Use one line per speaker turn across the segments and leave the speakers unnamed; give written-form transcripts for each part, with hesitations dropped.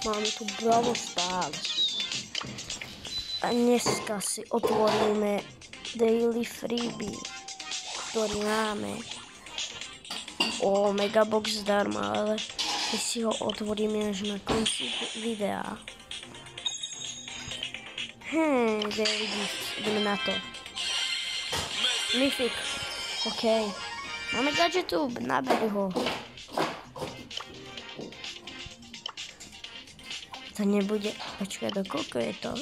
Máme tu Brawl Stars. A dneska si otvoríme Daily Freebie, ktorý máme. Megabox zdarma, ale my si ho otvoríme až na konci videa. Daily Gift, ideme na to. Mythic, OK. Máme gadgetu, naberi ho. To nebude, počkaj, do koľko je to?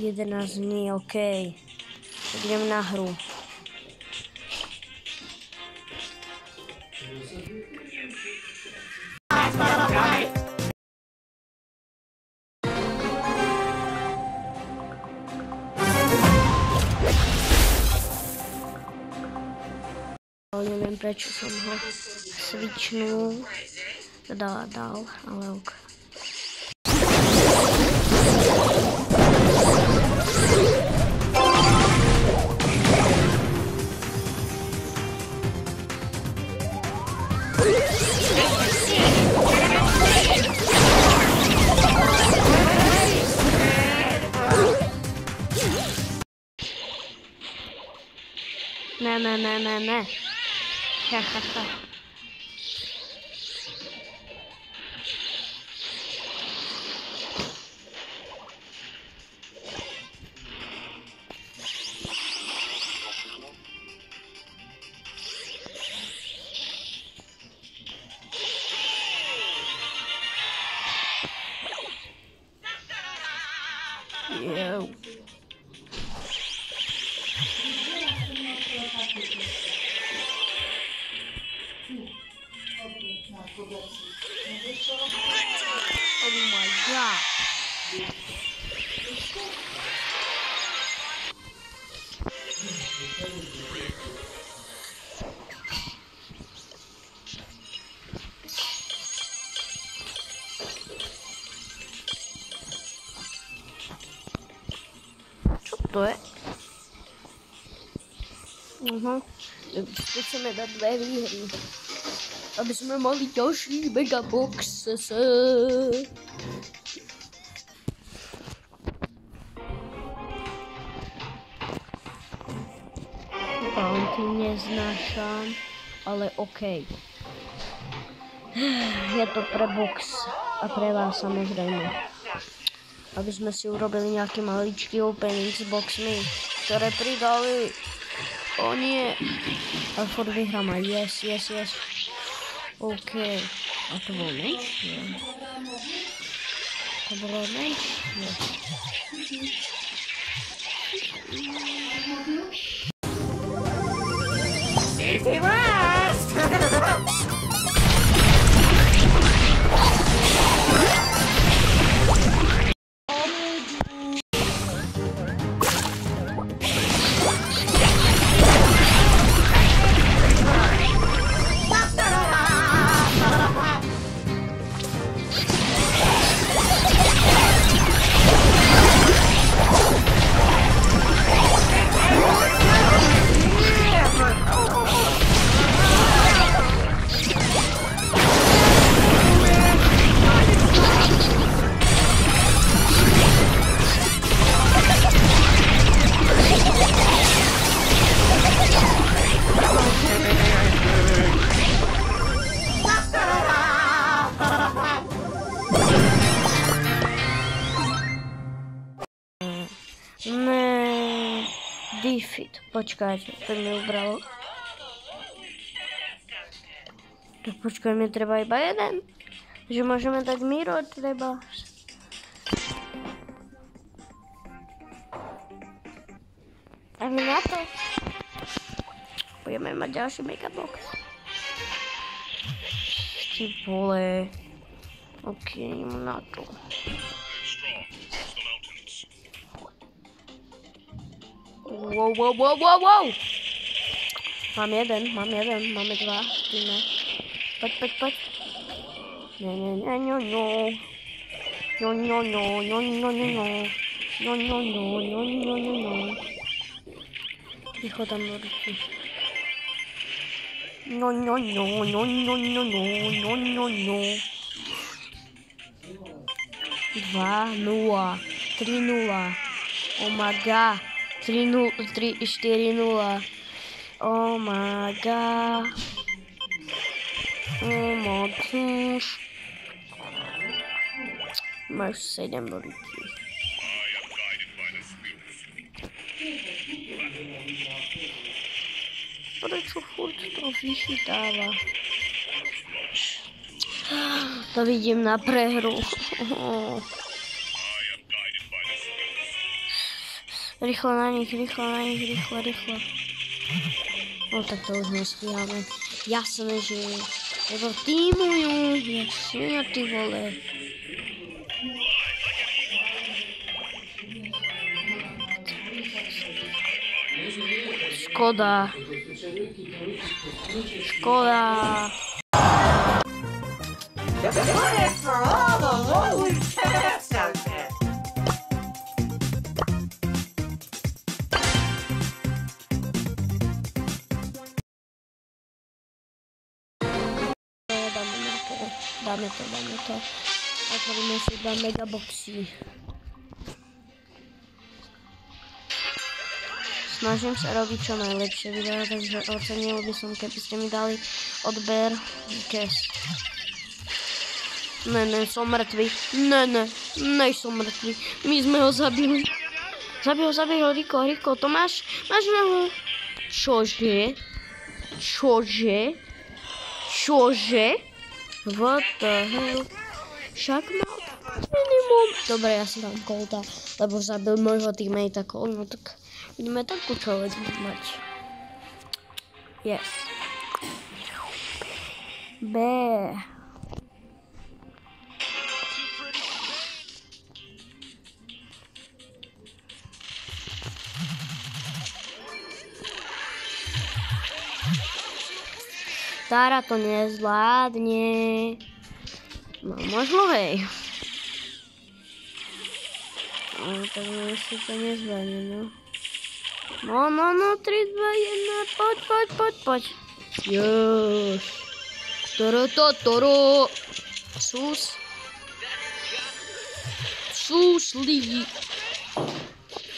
11 dní, OK. Idem na hru. Neviem, prečo som ho switchnul. Dal, ale ok. Ne. Ha. Yo. Oh my god. Čo to je? Chceme dať 2 výhry, aby sme mali ďalší megabox. Bounty neznášam, ale OK. Je to pre box a pre vás samozrejme. Aby sme si urobili nejaký maličký opening s boxmi, ktoré pridali. O nie. Ale furt vyhrám aj. Yes. OK. A to bol meč? Nie. To bolo meč? Nie. Easy West! Defeat, počkajte, to mi ubralo. Tak počkaj, mi treba iba jeden. Že môžeme dať Miro, treba. A my na to. Budeme mať ďalší megabox. Ty vole. OK, na to. Wow. Mám jeden, máme 2, stíme. Poď. Ticho tam do ruky. 2-0. 3-0. Oh my god. 4-0. Oh my god. Oh my gosh. Máš 7 bodíků. Prečo furt to vychytáva? To vidím na prehru. Rýchlo na nich, rýchlo. No tak to už nestíháme. Jasné, že lebo týmujú, jasne, ty vole. Škoda.
Put it for all the lonely cats out there.
Dáme to. Otvoríme si 2 megaboxy. Snažím sa robiť čo najlepšie videa, takže ocenil by som, keby ste mi dali odber. Kes. Ne, som mŕtvy. Ne, som mŕtvy. My sme ho zabili. Zabij ho, Riko, to máš ho. Čože? What the hell? Však mal minimum. Dobre, ja si dám Colta, lebo zabil môjho teammate Colt, no tak ideme takú čoveč mať. Yes. B. Tara to nezvládne. No, možno hej. No, tak si to nezvládne, no. No, 3, 2, 1, poď. Yes. Toro. Sus lidi.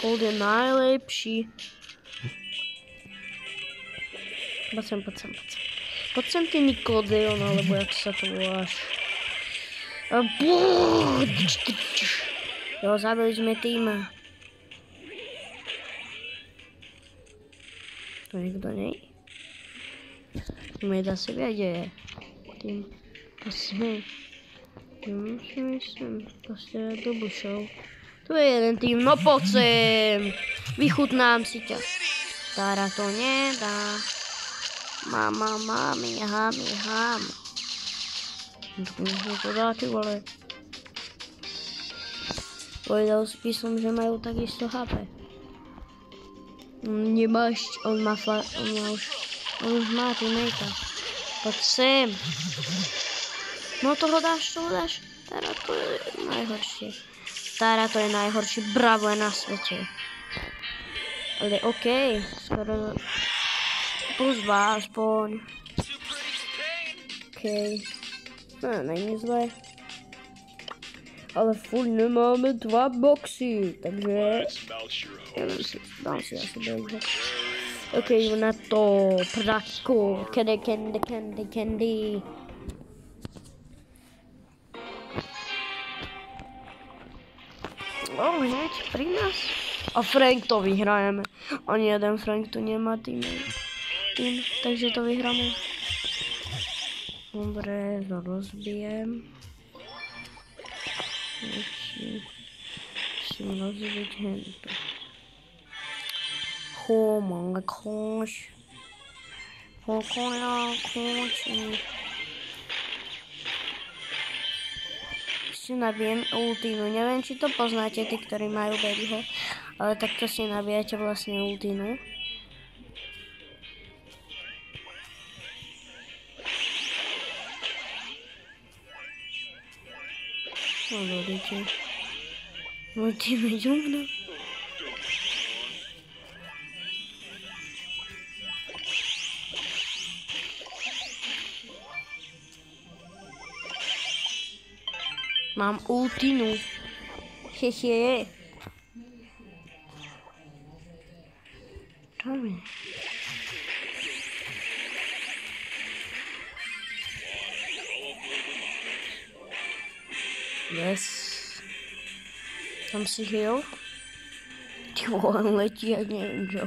Colt je najlepší. Poď sem ty Nikodeon, alebo jak sa to voláš. Jo, zabili sme týma. To nikto nej? Meda se věděje. Tým pasme. Myslím, prostě do bušou. To je jeden tým, no poď sem. Vychutnám si ťa. Tara to nedá. Mama, hám. No to dá, ty vole. Povedal by som, že majú takisto HP. Nemáš, on už má teammate. Poď sem. No toho dáš. Tara to je najhoršie. Tara to je najhorší bravo na svete. Ale okej, skoro plus 2 aspoň. Okej. No, není zle. Ale furt nemáme 2 boxy, takže dám si asi dobře. Okej, na to praku, candy. Hneď pri nás. A Frank to vyhrajeme. Ani jeden Frank tu nemá tým, takže to vyhráme. Dobre, to rozbijem. Musím rozbiť hento. Oh my gosh. Si nabijem ultinu. Neviem, či to poznáte, tí, ktorí majú Babyho, ale takto si nabijate vlastne ultinu. No, vidíte. Môj teammate umrel. Mám ultinu. Hehe. Tommy. Yes. Tam si heal. Ty vole, on letí, jak neviem čo.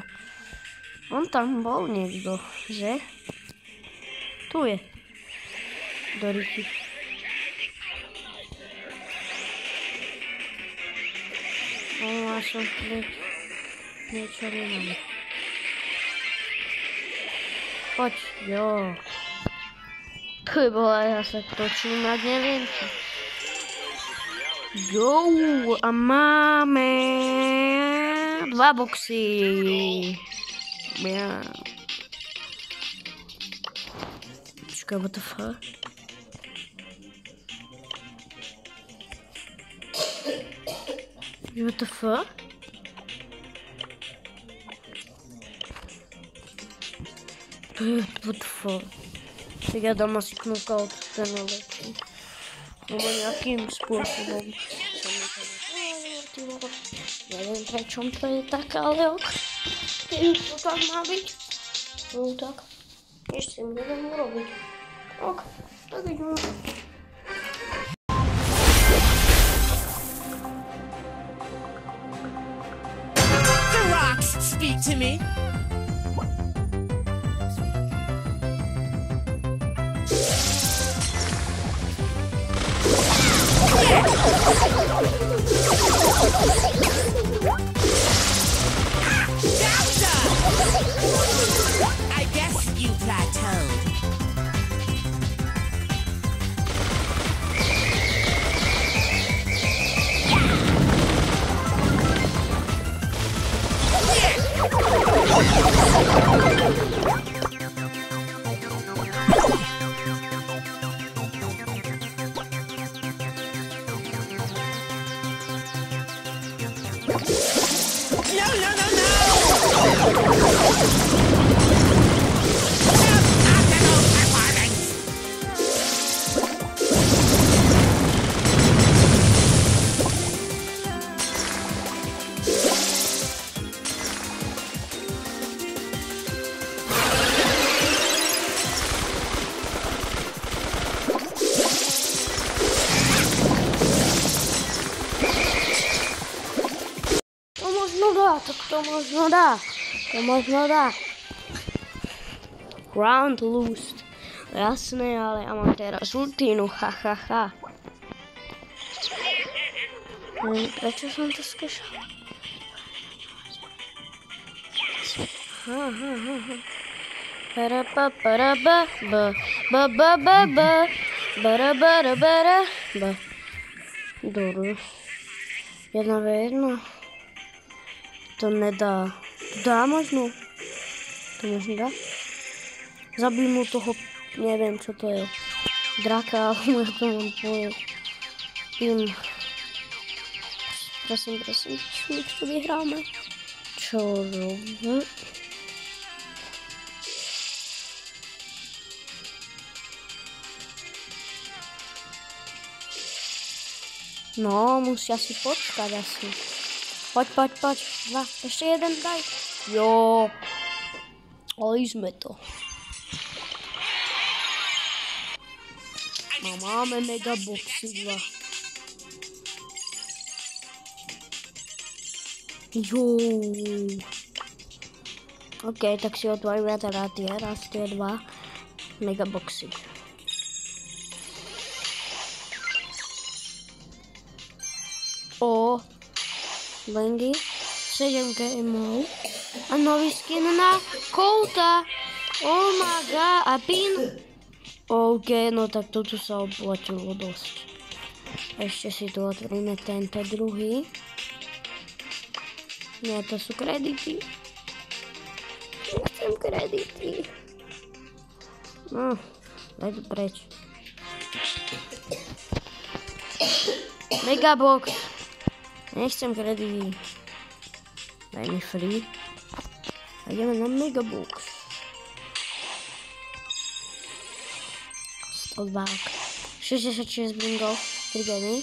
On tam bol niekto, že? Tu je. Dorichy. Ja som niečo nemám. Poď, jo. Ty vole, ja sa točím, ak neviem čo. Jo, a máme 2 boxy. Ja. Počkaj, what the fuck? What the fuck? What the fuck? Tak ja dám asi knockout, ten je lepší. Lebo nejakým spôsobom som mi to nepovedal. Neviem prečom to je tak, ale ok. Keď to tak má byť, no tak. Ešte mi neviem urobiť. Ok, tak ideme.
The rocks speak to me. I guess you plateaued.
To možno dá. Ground loosed. Jasné, ale ja mám teraz ultínu, ha. Prečo som to skúšal? Dobre. 1v1. To nedá. To dá možno? To možno dá? Zabij mu toho, neviem čo to je. Draka, ale ja to mám povedať. Prosím, čo vyhráme? Čo robí? No, musia si počkať asi. Poď. 2, ešte jeden daj. Jo. Ali sme to. No, máme megaboxy 2. Jo. OK, tak si otvoríme teda tie 2 megaboxy. O. Bendy, 7 GMO a nový skin na Colta. Oh my god, a pin. OK, no tak toto sa oplatilo dosť. Ešte si tu otvoríme tento druhý. Nie, to sú kredity. Nechcem kredity. No, daj to preč. Megabox. Nechcem kredity. Daj mi free. A ideme na Megabox. 102. 66 bringov. 3 gemy.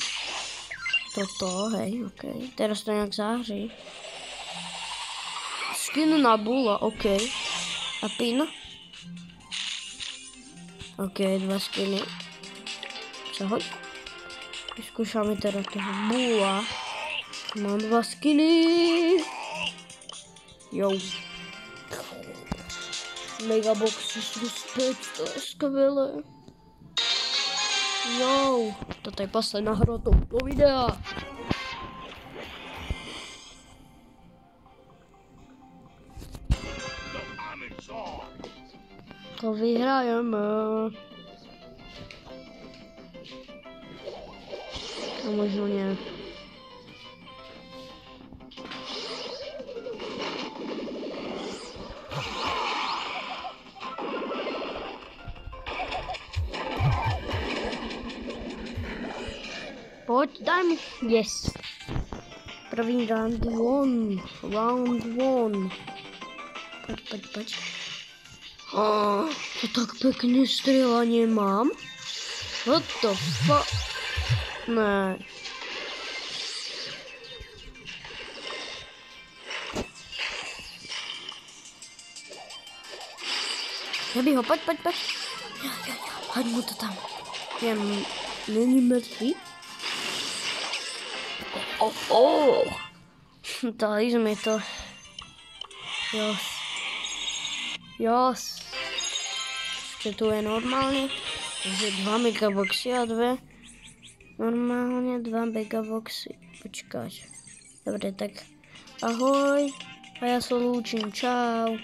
Toto, hej, okej. Teraz to nejak záhří. Skin na bula, okej. A pin? Okej, 2 skiny. Čo hoď? Vyskúšame teda toho bula. Mám 2 skiny. Jo. Megaboxy sú späť, to je skvelé. Jo, toto je posledná hra tohto videa. To vyhrajeme. A možno nie. Poď, daj mi. Yes. Prvý round won. Round one. Poď. To tak pekne strieľanie mám. What the fuck? Ne. Zabij ho, poď. Ja. Hoď mu to tam. Není mŕtvý? Dali sme to. Jos. Ešte tu je normálne. Takže 2 megaboxy a 2. Normálne 2 megaboxy. Počkať. Dobre, tak ahoj. A ja sa lúčim. Čau.